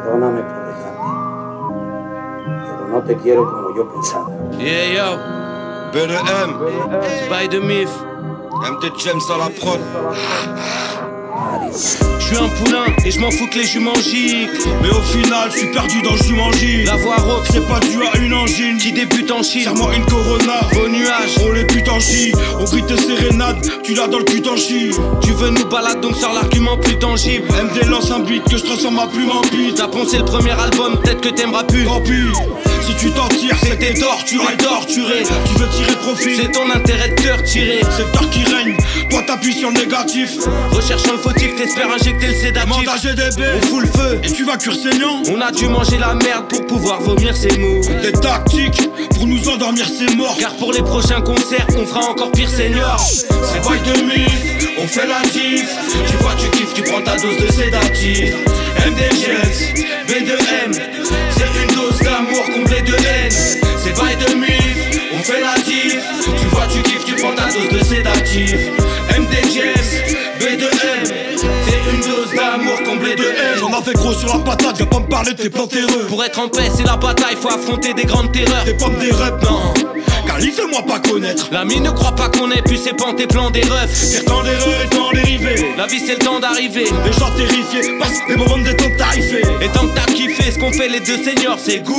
Perdóname por dejarte, pero no te quiero como yo pensaba. Yeah yo, BDM, By the Myth, MT James à la prod. Je suis un poulain et je m'en fous que les juments giclent. Mais au final, je suis perdu dans le jumangie. La voix rauque, c'est pas dû à une angine qui débute en Chine. Serre-moi une Corona, vos nuages, on les bute en chie. On brille tes sérénades, tu l'as dans le cul en chie. Tu veux nous balade donc sors l'argument plus tangible. MD lance un beat que je transforme ma plume en beat. T'as poncé le premier album, peut-être que t'aimeras plus. Tant pis, si tu t'en tires, c'est que t'es torturé. Tu veux tirer profit, c'est ton intérêt de cœur tiré. C'est le tort qui règne, toi t'appuies sur le négatif. Recherchant le fautif, t'espères injecter le sédatif. Mandat GDB, on fout le feu et tu vas cuire saignant. On a dû manger la merde pour pouvoir vomir ses mots. Des tactiques pour nous endormir c'est mort. Car pour les prochains concerts on fera encore pire senior. C'est By the Myth, on fait la diff. Tu vois tu kiffes, tu prends ta dose de sédatif. MDGS, B2M, c'est une dose d'amour comblée de haine. C'est By the Myth, on fait la diff. Tu vois tu kiffes, tu prends ta dose de sédatif. MDGS, B2M, c'est une dose d'amour comblée de haine. J'en avais gros sur la patate, viens pas me parler de tes plans terreux. Pour être en paix c'est la bataille, faut affronter des grandes terreurs. T'es pas des reps, non. Qualifie-moi pas connaître. L'ami ne croit pas qu'on ait pu s'épanter tes plans des refs. Pire temps d'erreur et temps dérivé. La vie c'est le temps d'arriver. Les gens terrifiés passent des moments de détente tarifés. Et tant que t'as kiffé ce qu'on fait les deux seniors c'est good.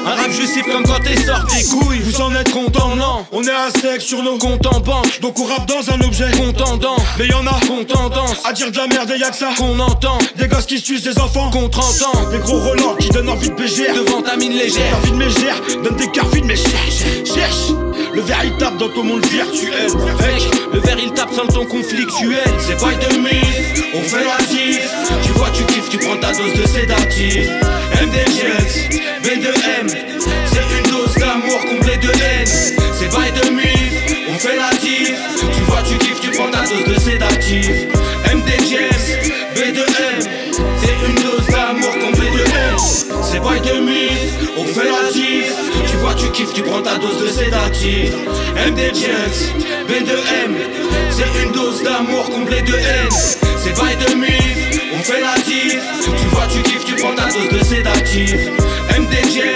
Un rap justif comme quand t'es sorti couilles. Vous en êtes content, non? On est à sec sur nos comptes en banque. Donc on rappe dans un objet contendant. Mais y'en a contendance à dire de la merde et y'a que ça qu'on entend. Des gosses qui sucent des enfants qu'on entend. Des gros relents qui donnent envie de BGR. Devant ta mine légère. Ta vie de mégère donne des carfines mais cherche le véritable dans ton monde virtuel. Mec, le verre il tape sans ton conflictuel. C'est By the Myth, on fait la diff. Tu vois tu kiffes, tu prends ta dose de sédatif. MDGS, B2M, c'est une dose d'amour comblée de haine. C'est By the Myth, on fait la diff. Tu vois tu kiffes, tu prends ta dose de sédatif. MDGS, B2M, c'est une dose d'amour comblée de haine. C'est By the Myth, on fait la diff. Tu vois tu kiffes, tu prends ta dose de sédatif. MDGS, B2M, c'est une dose d'amour comblée de haine. C'est By the Myth, on fait la diff. Tu vois tu kiffes, tu prends ta dose de sédatif. MDGS,